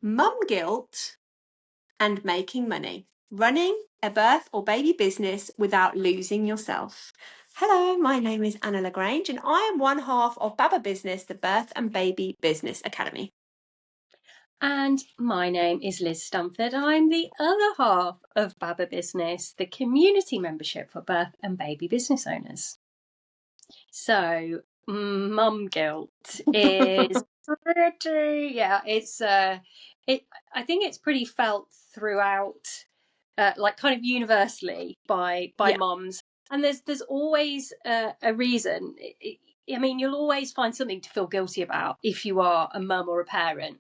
Mum guilt and making money. Running a birth or baby business without losing yourself. Hello, my name is Anna Lagrange and I am one half of Baba Business, the Birth and Baby Business Academy. And my name is Liz Stamford. I'm the other half of Baba Business, the community membership for birth and baby business owners. So, mum guilt is pretty, I think it's pretty felt throughout, like kind of universally by mums. And there's always a reason. I mean, you'll always find something to feel guilty about if you are a mum or a parent.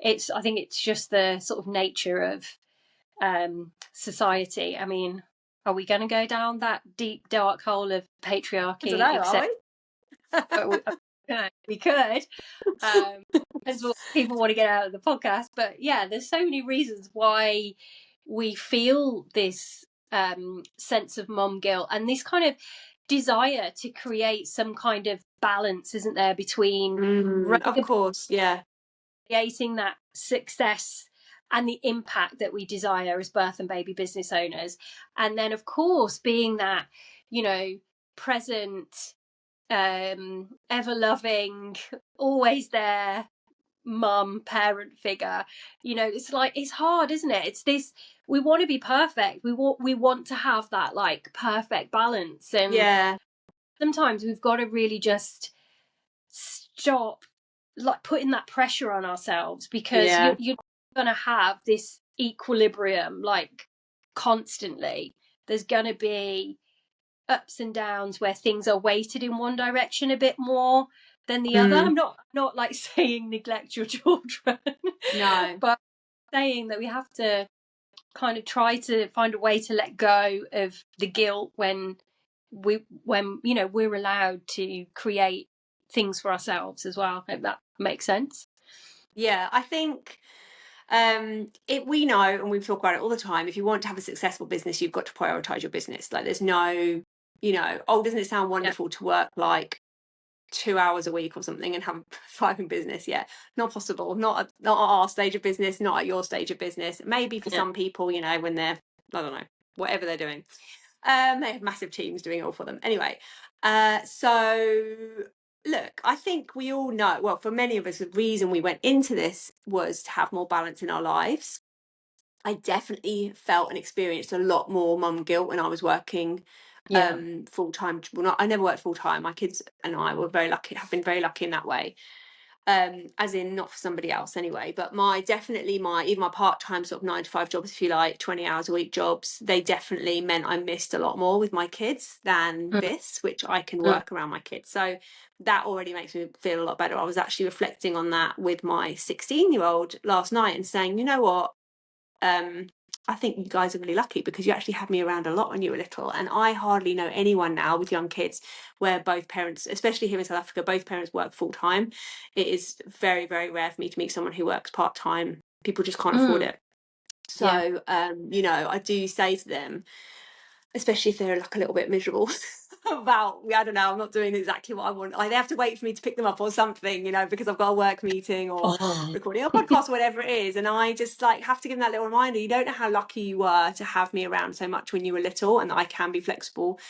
I think it's just the sort of nature of society. I mean, are we going to go down that deep dark hole of patriarchy? I don't know, are we? We could. That's what people want to get out of the podcast. But yeah, there's so many reasons why we feel this sense of mom guilt and this kind of desire to create some kind of balance, isn't there, between of course, yeah, creating that success and the impact that we desire as birth and baby business owners, and then of course being that, present, ever loving, always there mum parent figure. It's like, it's hard, isn't it? It's this, we want to be perfect, we want to have that like perfect balance, and sometimes we've got to really just stop like putting that pressure on ourselves, because you're going to have this equilibrium like constantly. There's going to be ups and downs where things are weighted in one direction a bit more than the other. I'm not like saying neglect your children, no, but saying that we have to kind of try to find a way to let go of the guilt when we're allowed to create things for ourselves as well. I hope that makes sense. Yeah, I think we know, and we talk about it all the time, if you want to have a successful business, you've got to prioritize your business. Like, there's no, doesn't it sound wonderful to work like 2 hours a week or something and have a thriving business? Yeah, not possible. Not at our stage of business, not at your stage of business. Maybe for some people, when they're, I don't know, whatever they're doing. They have massive teams doing it all for them. Anyway, so look, I think we all know, well, for many of us, the reason we went into this was to have more balance in our lives. I definitely felt and experienced a lot more mum guilt when I was working full time. Well, I never worked full time. My kids and I were have been very lucky in that way. As in, not for somebody else anyway, but even my part-time sort of 9 to 5 jobs, if you like, 20 hours a week jobs, they definitely meant I missed a lot more with my kids than this, which I can work around my kids. So that already makes me feel a lot better. I was actually reflecting on that with my 16-year-old last night and saying, you know what, I think you guys are really lucky because you actually had me around a lot when you were little. And I hardly know anyone now with young kids where both parents, especially here in South Africa, both parents work full time. It is very, very rare for me to meet someone who works part time. People just can't afford it. So, I do say to them, especially if they're like a little bit miserable about, I don't know, I'm not doing exactly what I want. Like, they have to wait for me to pick them up or something, because I've got a work meeting or recording a podcast or whatever it is. And I just like have to give them that little reminder. You don't know how lucky you were to have me around so much when you were little, and that I can be flexible.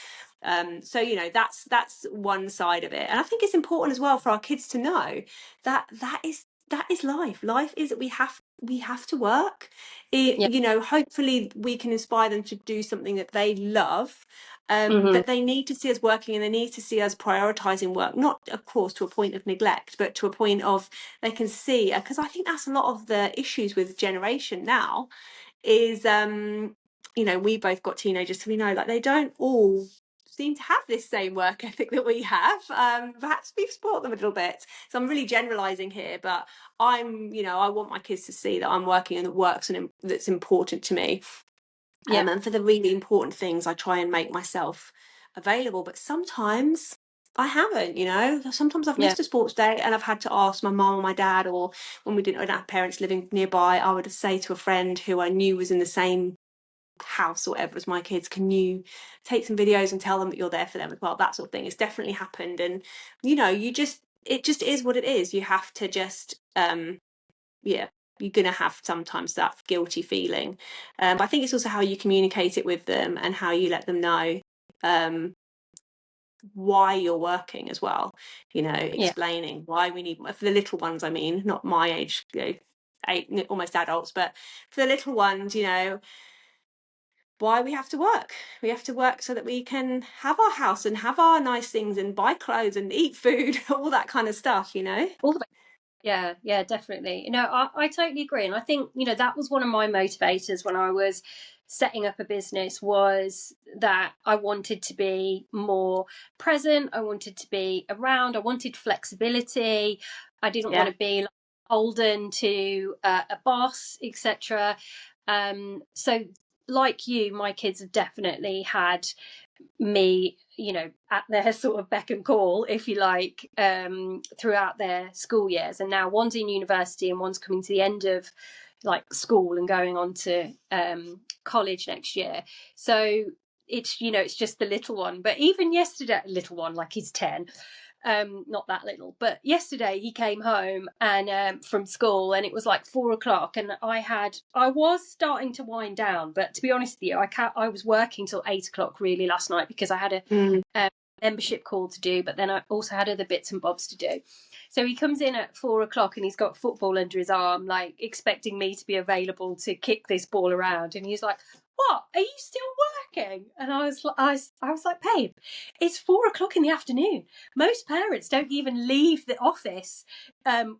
So that's one side of it. And I think it's important as well for our kids to know that is life. Life is that we have to work. Hopefully we can inspire them to do something that they love. But they need to see us working, and they need to see us prioritizing work, not of course to a point of neglect, but to a point of they can see, because I think that's a lot of the issues with generation now is we both got teenagers, so we know like they don't all seem to have this same work ethic that we have. Perhaps we've spoiled them a little bit, so I'm really generalizing here, but I want my kids to see that I'm working and that works and that's important to me. And for the really important things I try and make myself available, but sometimes I haven't. Sometimes I've missed a sports day and I've had to ask my mum or my dad, or when we didn't have parents living nearby, I would say to a friend who I knew was in the same house or whatever as my kids, can you take some videos and tell them that you're there for them as well? That sort of thing. It's definitely happened. And it just is what it is. You have to just you're going to have sometimes that guilty feeling. But I think it's also how you communicate it with them and how you let them know why you're working as well, explaining why we need, for the little ones, I mean, not my age, almost adults, but for the little ones, why we have to work. We have to work so that we can have our house and have our nice things and buy clothes and eat food, all that kind of stuff, All the yeah, definitely. I totally agree. And I think, that was one of my motivators when I was setting up a business, was that I wanted to be more present. I wanted to be around. I wanted flexibility. I didn't want to be beholden to a boss, etc. So like you, my kids have definitely had me, at their sort of beck and call, if you like, throughout their school years. And now one's in university and one's coming to the end of like school and going on to college next year. So it's just the little one. But even yesterday, little one, like he's 10, not that little, but yesterday he came home and from school, and it was like 4 o'clock, and I was starting to wind down, but to be honest with you, I was working till 8 o'clock really last night, because I had a membership call to do, but then I also had other bits and bobs to do. So he comes in at 4 o'clock and he's got football under his arm, like expecting me to be available to kick this ball around, and he's like, "What? Are you still working?" And I was like, "Babe, it's 4 o'clock in the afternoon. Most parents don't even leave the office,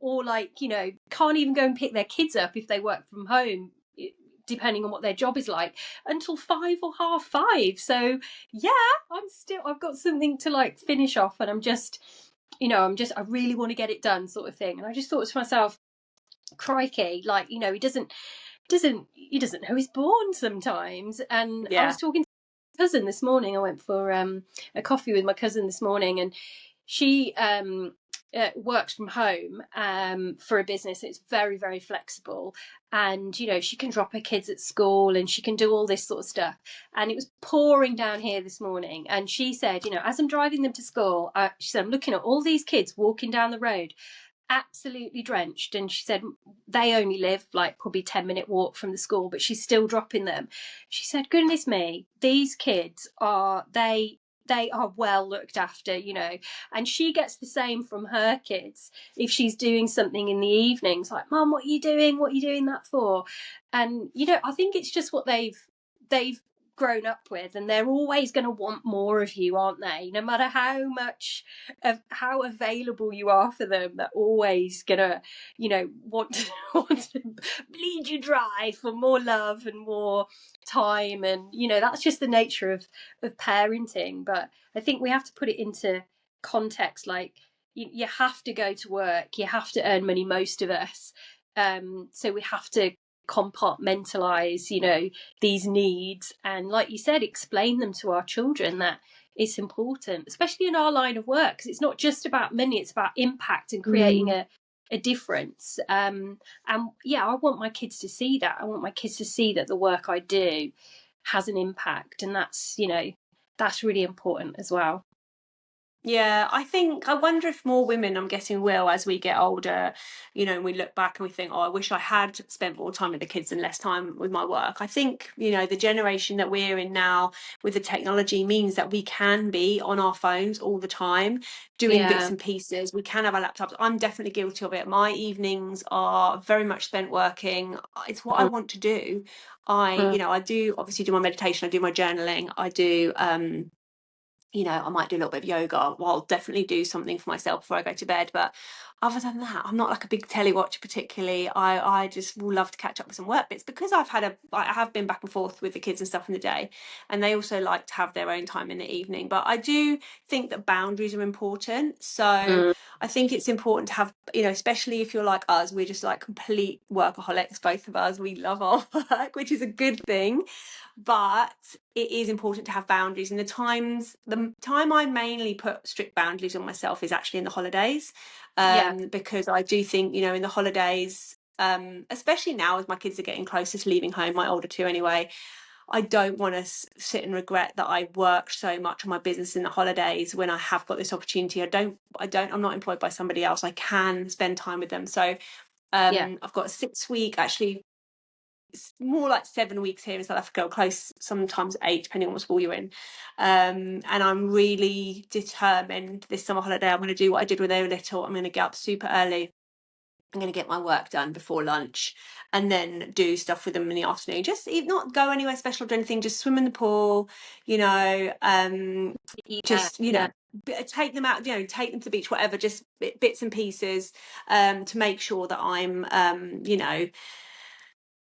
or can't even go and pick their kids up if they work from home, depending on what their job is like, until 5 or half 5. So yeah, I've got something to like finish off, and I really want to get it done, sort of thing." And I just thought to myself, crikey, he doesn't know he's born sometimes. And I was talking to my cousin this morning. I went for a coffee with my cousin this morning, and she works from home for a business. It's very, very flexible, and she can drop her kids at school and she can do all this sort of stuff. And it was pouring down here this morning, and she said, as I'm driving them to school, she said, I'm looking at all these kids walking down the road absolutely drenched, and she said they only live like probably 10-minute walk from the school, but she's still dropping them. She said, goodness me, these kids are well looked after, and she gets the same from her kids. If she's doing something in the evenings, like, "Mum, what are you doing that for?" And I think it's just what they've grown up with, and they're always going to want more of you, aren't they? No matter how much of how available you are for them, they're always gonna want to bleed you dry for more love and more time. And that's just the nature of parenting. But I think we have to put it into context. Like, you have to go to work, you have to earn money, most of us, so we have to compartmentalize these needs, and like you said, explain them to our children that it's important, especially in our line of work, because it's not just about money, it's about impact and creating a difference. And yeah, I want my kids to see that. I want my kids to see that the work I do has an impact, and that's really important as well. Yeah, I wonder if more women, I'm guessing, will, as we get older, and we look back and we think, oh, I wish I had spent more time with the kids and less time with my work. I think, the generation that we're in now with the technology means that we can be on our phones all the time, doing bits and pieces. We can have our laptops. I'm definitely guilty of it. My evenings are very much spent working. It's what I want to do. I do obviously do my meditation, I do my journaling, I do I might do a little bit of yoga. Well, I'll definitely do something for myself before I go to bed. But other than that, I'm not like a big telly watcher particularly. I just will love to catch up with some work bits, because I have been back and forth with the kids and stuff in the day, and they also like to have their own time in the evening. But I do think that boundaries are important. So I think it's important to have, especially if you're like us, we're just like complete workaholics, both of us. We love our work, which is a good thing. But it is important to have boundaries, and the time I mainly put strict boundaries on myself is actually in the holidays, because I do think, in the holidays, especially now as my kids are getting closer to leaving home, my older two anyway, I don't want to sit and regret that I worked so much on my business in the holidays when I have got this opportunity. I'm not employed by somebody else. I can spend time with them. So I've got a 6-week, actually it's more like 7 weeks here in South Africa, or close, sometimes 8, depending on what school you're in. And I'm really determined this summer holiday, I'm going to do what I did when they were little. I'm going to get up super early. I'm going to get my work done before lunch and then do stuff with them in the afternoon. Just not go anywhere special or anything, just swim in the pool, just, take them out, take them to the beach, whatever, just bits and pieces, to make sure that I'm,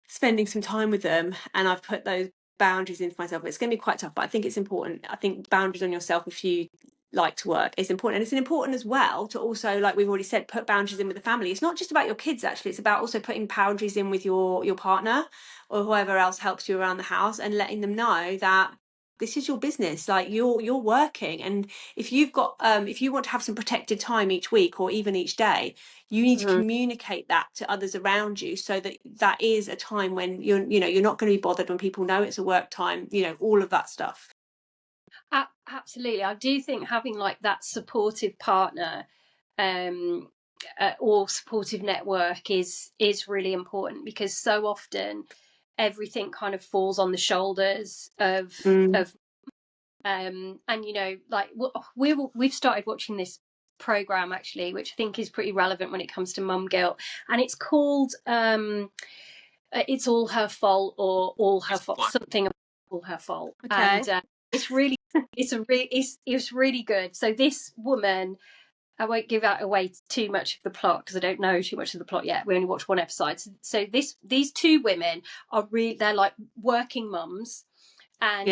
spending some time with them. And I've put those boundaries into myself. It's going to be quite tough, but I think it's important. I think boundaries on yourself, if you like to work, is important. And it's important as well to also, like we've already said, put boundaries in with the family. It's not just about your kids, actually. It's about also putting boundaries in with your partner or whoever else helps you around the house, and letting them know that this is your business, like you're working. And if you've got if you want to have some protected time each week or even each day, you need to communicate that to others around you, so that that is a time when you're not going to be bothered when people know it's a work time, all of that stuff. Absolutely. I do think having like that supportive partner or supportive network is really important, because so often everything kind of falls on the shoulders of and like we've started watching this program actually, which I think is pretty relevant when it comes to mum guilt, and it's called It's All Her Fault, or All Her Fault, something about All Her Fault. Okay. And it's really it's really good. So this woman, I won't give out away too much of the plot because I don't know too much of the plot yet. We only watched one episode. So these two women are they're like working mums, and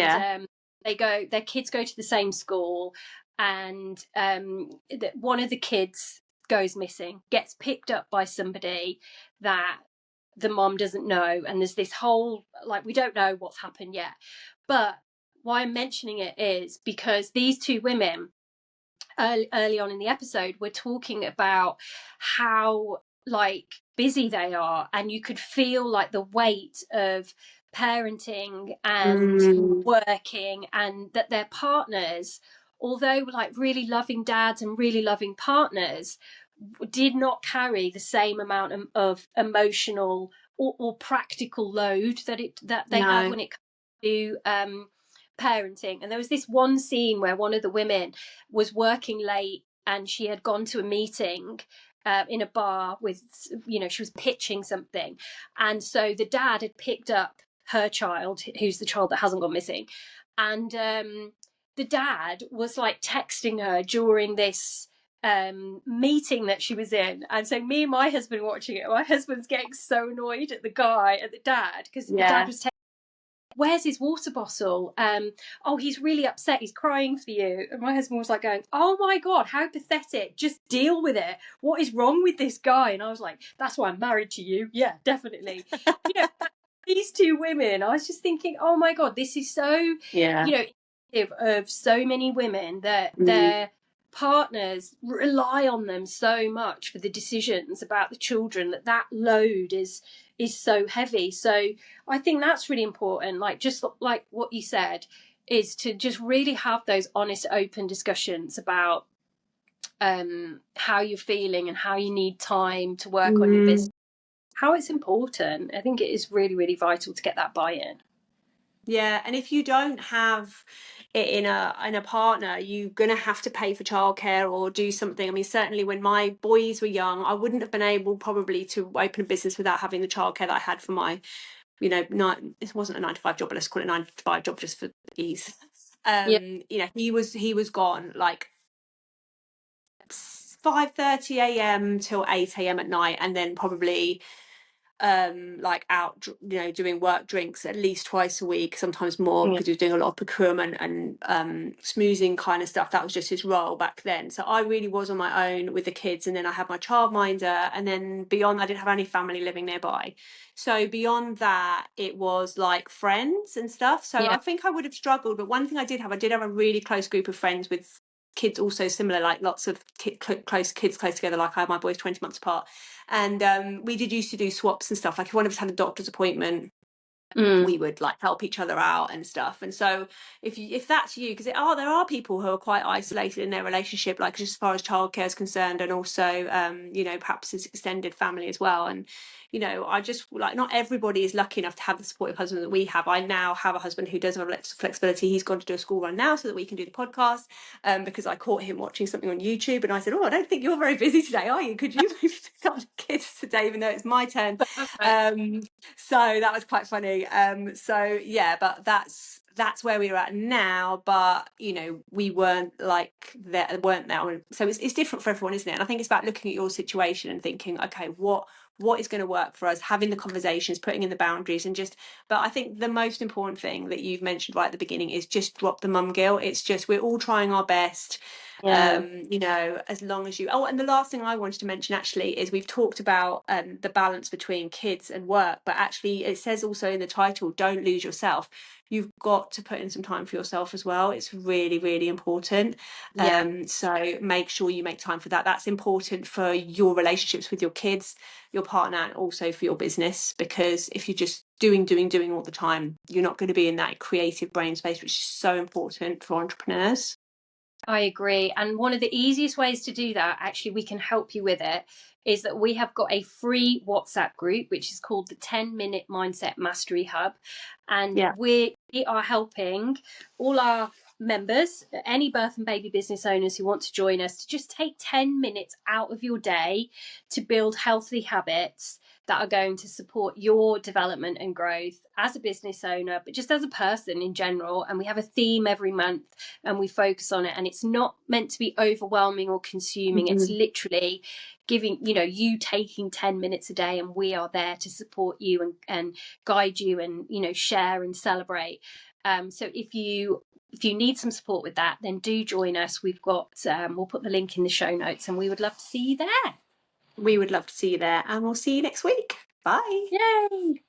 their kids go to the same school, and one of the kids goes missing, gets picked up by somebody that the mom doesn't know, and there's this whole, like, we don't know what's happened yet. But why I'm mentioning it is because these two women early on in the episode were talking about how like busy they are, and you could feel like the weight of parenting and working, and that their partners, although like really loving dads and really loving partners, did not carry the same amount of emotional or practical load that they had when it comes to parenting. And there was this one scene where one of the women was working late, and she had gone to a meeting in a bar with, she was pitching something, and so the dad had picked up her child, who's the child that hasn't gone missing, and the dad was like texting her during this meeting that she was in. And so me and my husband were watching it. My husband's getting so annoyed at the dad, because the dad was where's his water bottle? Oh, he's really upset, he's crying for you. And my husband was like going, oh my God, how pathetic, just deal with it, what is wrong with this guy? And I was like, that's why I'm married to you. Yeah, definitely. These two women, I was just thinking, oh my God, this is so of so many women that their partners rely on them so much for the decisions about the children, that load is so heavy. So I think that's really important, like just like what you said, is to just really have those honest, open discussions about how you're feeling and how you need time to work on your business, how it's important. I think it is really, really vital to get that buy-in. Yeah, and if you don't have it in a partner, you're gonna have to pay for childcare or do something. I mean, certainly when my boys were young, I wouldn't have been able probably to open a business without having the childcare that I had for my, it wasn't a 9 to 5 job, but let's call it a 9 to 5 job just for ease. He was gone like 5:30 a.m. till 8 a.m. at night, and then probably like out, doing work drinks at least twice a week, sometimes more, because he was doing a lot of procurement and smoozing kind of stuff. That was just his role back then. So I really was on my own with the kids, and then I had my childminder, and then beyond, I didn't have any family living nearby. So beyond that, it was like friends and stuff. So I think I would have struggled. But one thing I did have a really close group of friends with kids also similar, like lots of close kids close together. Like I had my boys 20 months apart, and we used to do swaps and stuff. Like if one of us had a doctor's appointment, we would like help each other out and stuff. And so if that's you, because there are people who are quite isolated in their relationship, like as far as childcare is concerned, and also perhaps his extended family as well. And I just like, not everybody is lucky enough to have the supportive husband that we have. I now have a husband who does have flexibility. He's gone to do a school run now so that we can do the podcast, because I caught him watching something on YouTube and I said, I don't think you're very busy today, are you? Could you maybe pick up the kids today, even though it's my turn? So that was quite funny. But that's where we are at now. But we weren't like that, weren't there. So it's different for everyone, isn't it? And I think it's about looking at your situation and thinking, okay, what is going to work for us, having the conversations, putting in the boundaries, and but I think the most important thing that you've mentioned right at the beginning is just drop the mum guilt. It's just, we're all trying our best. As long as and the last thing I wanted to mention actually is, we've talked about the balance between kids and work, but actually it says also in the title, don't lose yourself. You've got to put in some time for yourself as well. It's really, really important. So make sure you make time for that. That's important for your relationships with your kids, your partner, and also for your business, because if you're just doing all the time, you're not going to be in that creative brain space, which is so important for entrepreneurs. I agree. And one of the easiest ways to do that, actually, we can help you with it, is that we have got a free WhatsApp group, which is called the 10-Minute Mindset Mastery Hub. And we are helping all our members, any birth and baby business owners who want to join us, to just take 10 minutes out of your day to build healthy habits that are going to support your development and growth as a business owner, but just as a person in general. And we have a theme every month and we focus on it. And it's not meant to be overwhelming or consuming. It's literally giving, you taking 10 minutes a day, and we are there to support you and guide you and, share and celebrate. So if you need some support with that, then do join us. We've got, we'll put the link in the show notes, and we would love to see you there. We would love to see you there, and we'll see you next week. Bye. Yay.